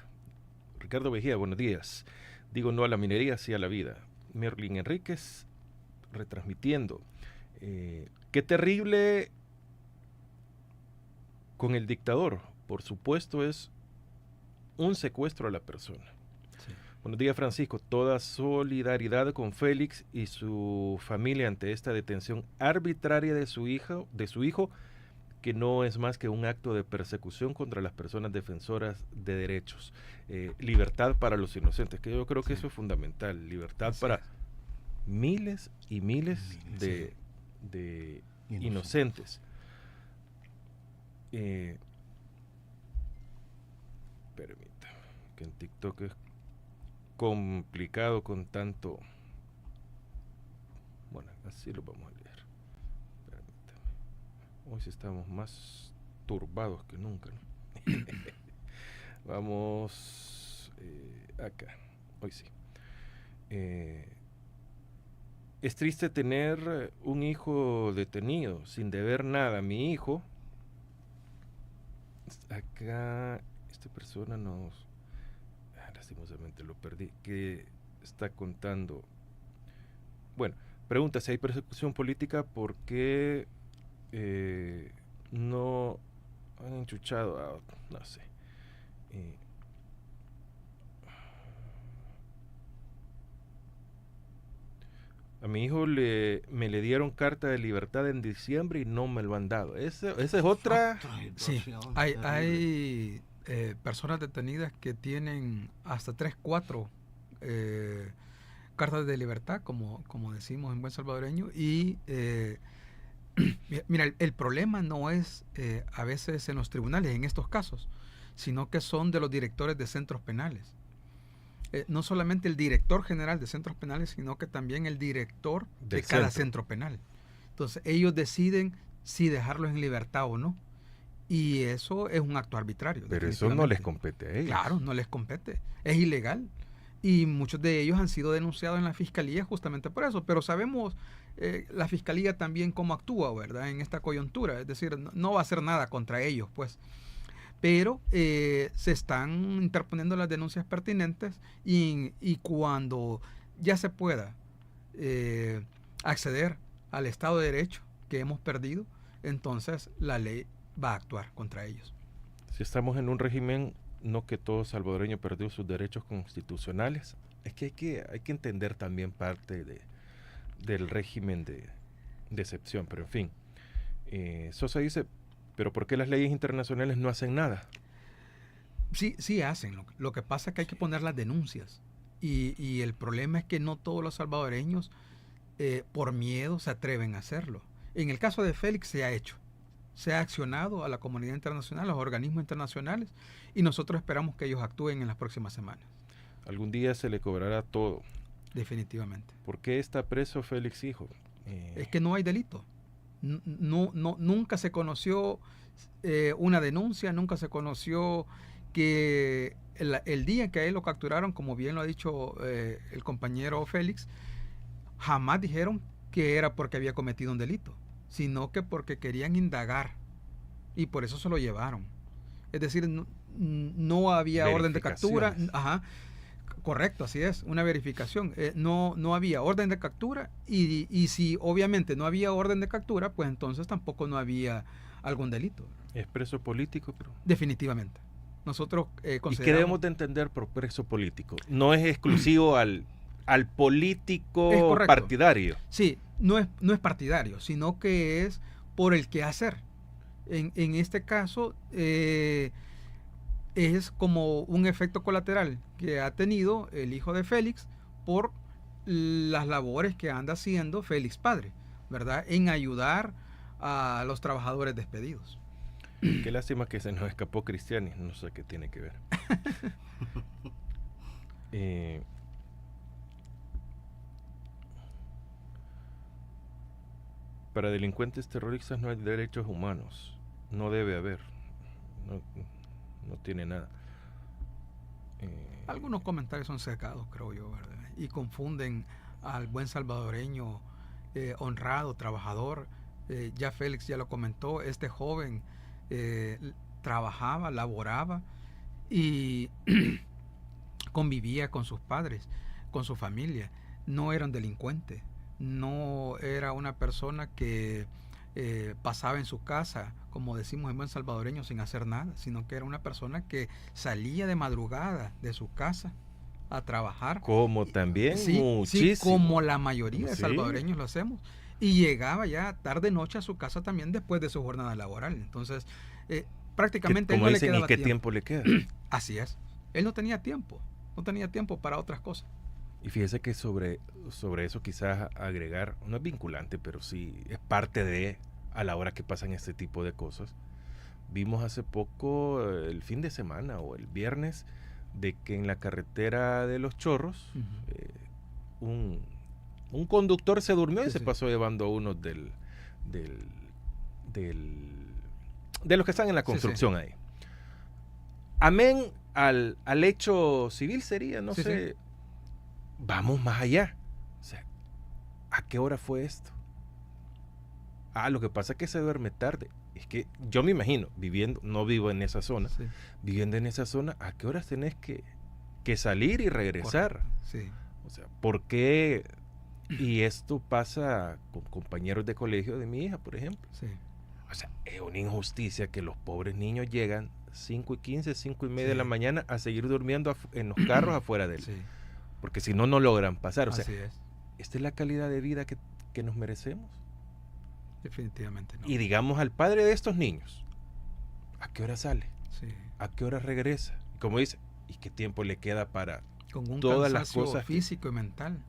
Ricardo Vejía, buenos días. Digo no a la minería, sí a la vida. Merlin Enríquez, retransmitiendo. Qué terrible con el dictador. Por supuesto, es un secuestro a la persona. Sí. Buenos días, Francisco. Toda solidaridad con Félix y su familia ante esta detención arbitraria de su hijo, que no es más que un acto de persecución contra las personas defensoras de derechos. Libertad para los inocentes, que yo creo que eso es fundamental. Libertad para miles y miles de inocentes. Permítame, que en TikTok es complicado con tanto. Bueno, así lo vamos a leer. Hoy sí estamos más turbados que nunca, ¿no? Vamos acá. Hoy sí. Es triste tener un hijo detenido sin deber nada. Mi hijo, acá, esta persona nos, lastimosamente lo perdí, que está contando. Bueno, pregunta si hay persecución política, ¿por qué no han enchuchado a, no sé, a mi hijo me le dieron carta de libertad en diciembre y no me lo han dado? Esa es otra. Sí, hay personas detenidas que tienen hasta 3, 4 cartas de libertad, como decimos en buen salvadoreño, y mira, el problema no es a veces en los tribunales, en estos casos, sino que son de los directores de centros penales. No solamente el director general de centros penales, sino que también el director de cada centro penal. Entonces, ellos deciden si dejarlos en libertad o no. Y eso es un acto arbitrario. Pero eso no les compete a ellos. Claro, no les compete. Es ilegal. Y muchos de ellos han sido denunciados en la fiscalía justamente por eso. Pero sabemos la fiscalía también cómo actúa, ¿verdad? En esta coyuntura. Es decir, no va a hacer nada contra ellos, pues. Pero se están interponiendo las denuncias pertinentes y cuando ya se pueda acceder al Estado de Derecho que hemos perdido, entonces la ley va a actuar contra ellos. Si estamos en un régimen, no que todo salvadoreño perdió sus derechos constitucionales, es que hay que entender también parte del régimen de excepción, pero en fin. Sosa dice, ¿pero por qué las leyes internacionales no hacen nada? Sí hacen. Lo que pasa es que hay que poner las denuncias. Y el problema es que no todos los salvadoreños, por miedo, se atreven a hacerlo. En el caso de Félix se ha hecho. Se ha accionado a la comunidad internacional, a los organismos internacionales, y nosotros esperamos que ellos actúen en las próximas semanas. Algún día se le cobrará todo. Definitivamente. ¿Por qué está preso Félix hijo? Es que no hay delito. Nunca se conoció una denuncia, nunca se conoció que el día que a él lo capturaron, como bien lo ha dicho el compañero Félix, jamás dijeron que era porque había cometido un delito, sino que porque querían indagar y por eso se lo llevaron. Es decir, no había orden de captura. Ajá. Correcto, así es, una verificación. No había orden de captura y si obviamente no había orden de captura, pues entonces tampoco no había algún delito. ¿Es preso político? Pero... Definitivamente. Nosotros consideramos... ¿Y qué debemos de entender por preso político? No es exclusivo al al político Es correcto. partidario. Sí, no es partidario, sino que es por el quehacer. En este caso, es como un efecto colateral que ha tenido el hijo de Félix por las labores que anda haciendo Félix padre, ¿verdad? En ayudar a los trabajadores despedidos. Qué lástima que se nos escapó Cristiani, no sé qué tiene que ver. Para delincuentes terroristas no hay derechos humanos, no debe haber, no tiene nada. Algunos comentarios son sesgados, creo yo, ¿verdad? Y confunden al buen salvadoreño honrado, trabajador. Ya Félix ya lo comentó, este joven trabajaba, laboraba y convivía con sus padres, con su familia. No era un delincuente, no era una persona que pasaba en su casa, como decimos en buen salvadoreño, sin hacer nada, sino que era una persona que salía de madrugada de su casa a trabajar. Como también Sí, muchísimo. sí, como la mayoría de Sí. salvadoreños lo hacemos. Y llegaba ya tarde noche a su casa también después de su jornada laboral. Entonces, prácticamente Como él no dicen, le quedaba ¿y qué tiempo le queda? Así es. Él no tenía tiempo para otras cosas. Y fíjese que sobre eso quizás agregar, no es vinculante, pero sí es parte de a la hora que pasan este tipo de cosas. Vimos hace poco, el fin de semana o el viernes, de que en la carretera de Los Chorros, un conductor se durmió y se pasó llevando a unos de los que están en la construcción ahí. Amén al hecho civil sería, no sé. Vamos más allá. O sea, ¿a qué hora fue esto? Lo que pasa es que se duerme tarde. Es que yo me imagino, no vivo en esa zona, viviendo en esa zona, ¿a qué horas tenés que salir y regresar? Sí. O sea, ¿por qué? Y esto pasa con compañeros de colegio de mi hija, por ejemplo. Sí. O sea, es una injusticia que los pobres niños llegan 5:15, 5:30 de la mañana a seguir durmiendo en los carros afuera de él. Sí. Porque si no, no logran pasar. O sea, Así es. ¿esta es la calidad de vida que nos merecemos? Definitivamente no. Y digamos al padre de estos niños, ¿a qué hora sale? Sí. ¿A qué hora regresa? Como dice, ¿y qué tiempo le queda para con un todas las cansancio cosas físico y mental?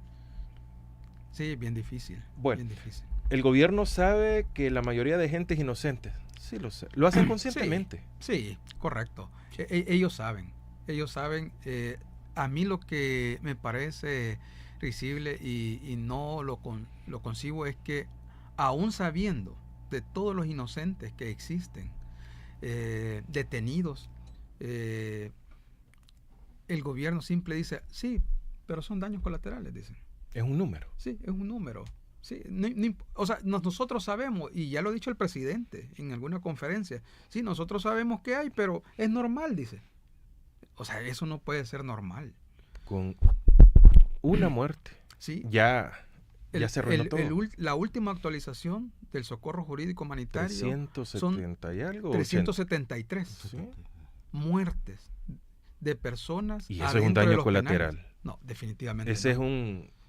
Sí, bien difícil. Bueno, bien difícil. El gobierno sabe que la mayoría de gente es inocente. Sí, lo hacen conscientemente. Sí, correcto. Ellos saben. A mí lo que me parece risible y no lo concibo es que aún sabiendo de todos los inocentes que existen, detenidos, el gobierno simple dice, sí, pero son daños colaterales, dicen. Es un número. Sí, es un número. Sí, o sea, nosotros sabemos, y ya lo ha dicho el presidente en alguna conferencia, sí, nosotros sabemos que hay, pero es normal, dice. O sea, eso no puede ser normal. Con una muerte. Sí. Ya se arruinó todo. La última actualización del socorro jurídico humanitario 370 y algo. 373 ¿Sí? muertes de personas. Y eso es un daño colateral. Penales. No, definitivamente. Ese no.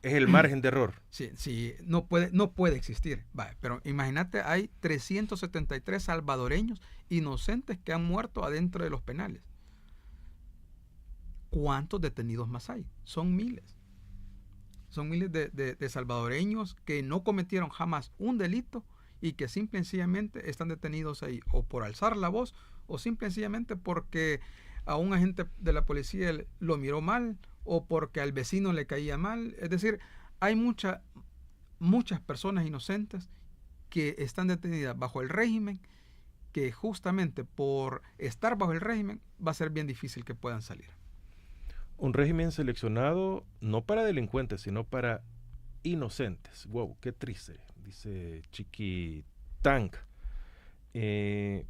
es el margen de error. Sí, no puede existir. Vale, pero imagínate, hay 373 salvadoreños inocentes que han muerto adentro de los penales. ¿Cuántos detenidos más hay? Son miles. Son miles de salvadoreños que no cometieron jamás un delito y que simple y sencillamente están detenidos ahí, o por alzar la voz, o simple y sencillamente porque a un agente de la policía lo miró mal, o porque al vecino le caía mal. Es decir, hay muchas personas inocentes que están detenidas bajo el régimen, que justamente por estar bajo el régimen va a ser bien difícil que puedan salir. Un régimen seleccionado no para delincuentes, sino para inocentes. Wow, qué triste, dice Chiqui Tank. Y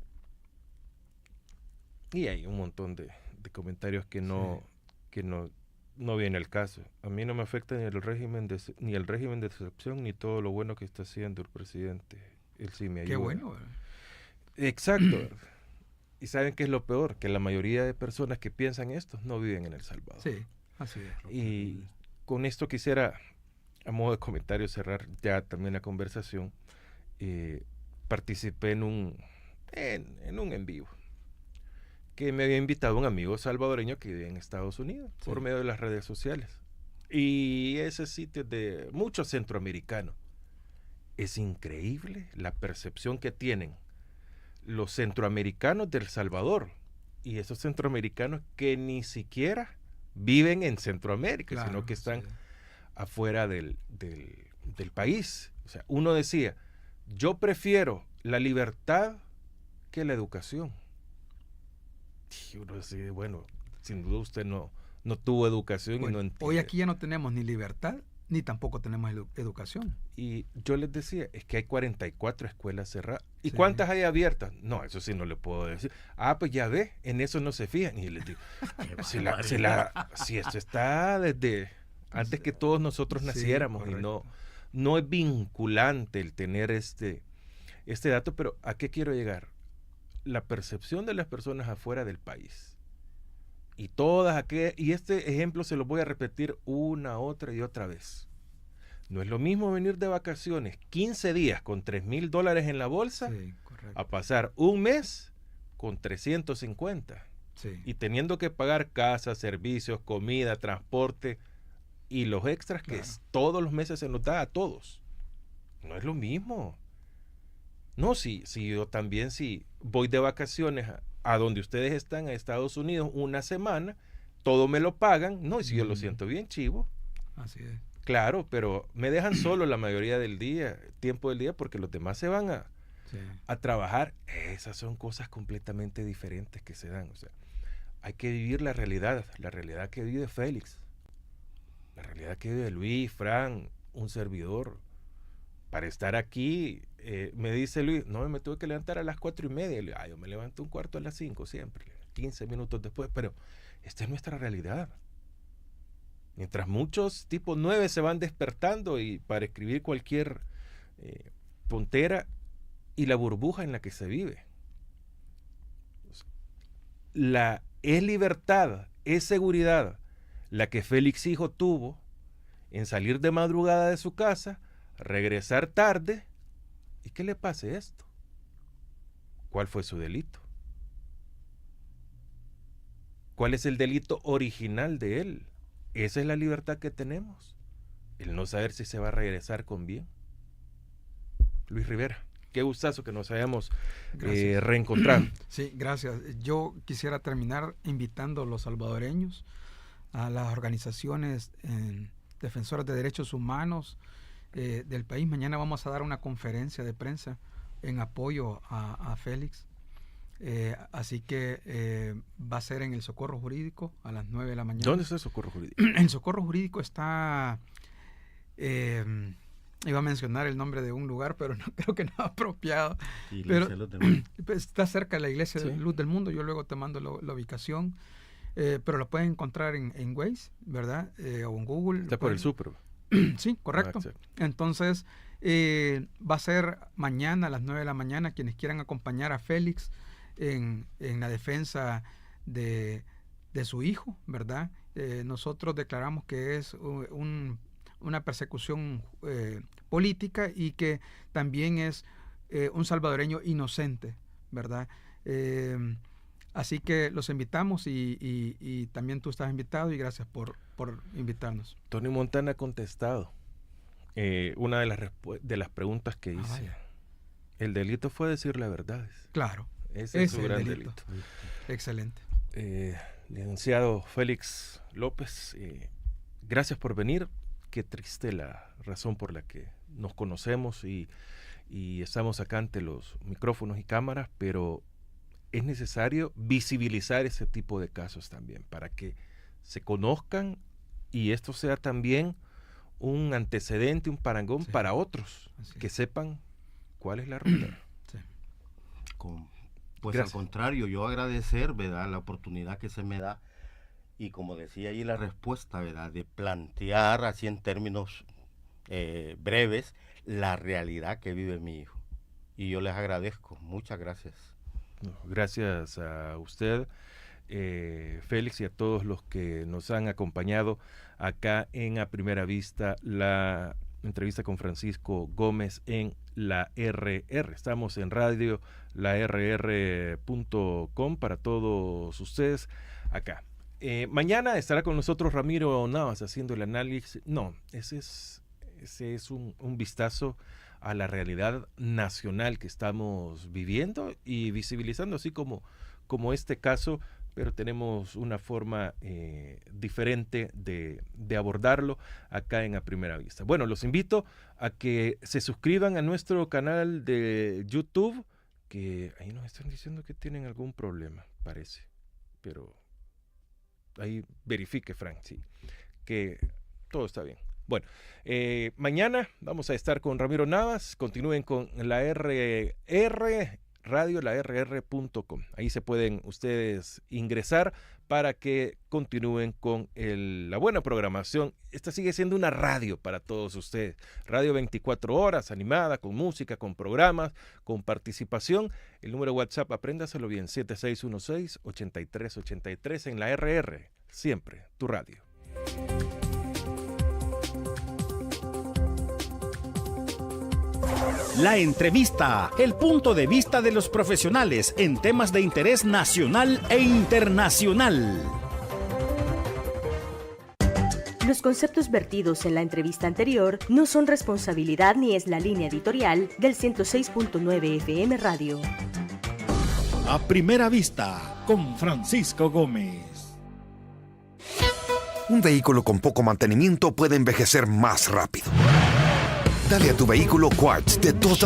hay un montón de comentarios que no viene al caso. A mí no me afecta ni el régimen de excepción ni todo lo bueno que está haciendo el presidente. Él sí me ayuda. Qué bueno, ¿verdad? Exacto. ¿Y saben qué es lo peor? Que la mayoría de personas que piensan esto no viven en El Salvador. Sí, así es. con esto quisiera, a modo de comentario, cerrar ya también la conversación. Participé en un en vivo que me había invitado un amigo salvadoreño que vive en Estados Unidos, sí, por medio de las redes sociales. Y ese sitio es de muchos centroamericanos. Es increíble la percepción que tienen los centroamericanos de El Salvador y esos centroamericanos que ni siquiera viven en Centroamérica, claro, sino que están sí, afuera del país. O sea, uno decía, yo prefiero la libertad que la educación. Y uno decía, bueno, sin duda usted no tuvo educación, bueno, y no entiende. Hoy aquí ya no tenemos ni libertad, ni tampoco tenemos educación. Y yo les decía, es que hay 44 escuelas cerradas. ¿Y sí, cuántas hay abiertas? No, eso sí no le puedo decir. Pues ya ve, en eso no se fijan. Y les digo, si esto está desde antes que todos nosotros naciéramos, sí, y no es vinculante el tener este dato, pero ¿a qué quiero llegar? La percepción de las personas afuera del país. Y y este ejemplo se lo voy a repetir una, otra y otra vez. No es lo mismo venir de vacaciones 15 días con $3,000 en la bolsa, sí, a pasar un mes con 350. Sí. Y teniendo que pagar casa, servicios, comida, transporte y los extras, claro, que todos los meses se nos da a todos. No es lo mismo. No, si yo también, si voy de vacaciones a donde ustedes están, a Estados Unidos, una semana, todo me lo pagan, no, y si yo lo siento bien chivo. Así es. Claro, pero me dejan solo la mayoría del tiempo del día, porque los demás se van a trabajar. Esas son cosas completamente diferentes que se dan. O sea, hay que vivir la realidad que vive Félix, la realidad que vive Luis, Fran, un servidor. Para estar aquí, me dice Luis, no, me tuve que levantar a las 4:30. Le digo, yo me levanto un cuarto a las 5 siempre, 15 minutos después, pero esta es nuestra realidad. Mientras muchos tipo 9 se van despertando y para escribir cualquier tontera, y la burbuja en la que se vive. Es libertad, es seguridad la que Félix hijo tuvo en salir de madrugada de su casa, regresar tarde, y que le pase esto. ¿Cuál fue su delito? ¿Cuál es el delito original de él? Esa es la libertad que tenemos, el no saber si se va a regresar con bien. Luis Rivera, qué gustazo que nos hayamos reencontrado. Sí, gracias. Yo quisiera terminar invitando a los salvadoreños, a las organizaciones defensoras de derechos humanos del país. Mañana vamos a dar una conferencia de prensa en apoyo a Félix. Así que va a ser en el Socorro Jurídico a las 9 de la mañana. ¿Dónde está el Socorro Jurídico? El Socorro Jurídico está... iba a mencionar el nombre de un lugar, pero no creo que no es apropiado. Pero está cerca de la Iglesia de Luz del Mundo. Yo luego te mando la ubicación. Pero lo pueden encontrar en Waze, ¿verdad? O en Google. Está por el Super. Sí, correcto. Entonces, va a ser mañana a las 9 de la mañana. Quienes quieran acompañar a Félix en la defensa de su hijo, ¿verdad? Nosotros declaramos que es una persecución política y que también es un salvadoreño inocente, ¿verdad? Así que los invitamos y también tú estás invitado y gracias por invitarnos. Tony Montana ha contestado una de las preguntas que hice. Vaya. El delito fue decir la verdad. Claro. Ese es su gran delito. Excelente. Licenciado Félix López, gracias por venir. Qué triste la razón por la que nos conocemos y estamos acá ante los micrófonos y cámaras, pero es necesario visibilizar ese tipo de casos también para que se conozcan y esto sea también un antecedente, un parangón para otros que sepan cuál es la ruta. Sí. Pues gracias. Al contrario, yo agradecer, ¿verdad?, la oportunidad que se me da y como decía ahí la respuesta, ¿verdad?, de plantear así en términos breves la realidad que vive mi hijo. Y yo les agradezco. Muchas gracias. Gracias a usted. Félix, y a todos los que nos han acompañado acá en A Primera Vista, la entrevista con Francisco Gómez en la RR. Estamos en radio, larr.com para todos ustedes acá. Mañana estará con nosotros Ramiro Navas haciendo el análisis. No, ese es un vistazo a la realidad nacional que estamos viviendo y visibilizando, así como este caso, pero tenemos una forma diferente de abordarlo acá en A Primera Vista. Bueno, los invito a que se suscriban a nuestro canal de YouTube, que ahí nos están diciendo que tienen algún problema, parece, pero ahí verifique, Frank, sí, que todo está bien. Bueno, mañana vamos a estar con Ramiro Navas. Continúen con la RR, radio, larr.com. Ahí se pueden ustedes ingresar para que continúen con la buena programación. Esta sigue siendo una radio para todos ustedes. Radio 24 horas, animada, con música, con programas, con participación. El número de WhatsApp, apréndaselo bien, 7616-8383 en la RR. Siempre tu radio. La entrevista, el punto de vista de los profesionales en temas de interés nacional e internacional. Los conceptos vertidos en la entrevista anterior no son responsabilidad ni es la línea editorial del 106.9 FM Radio. A Primera Vista, con Francisco Gómez. Un vehículo con poco mantenimiento puede envejecer más rápido. Dale a tu vehículo Quartz de 2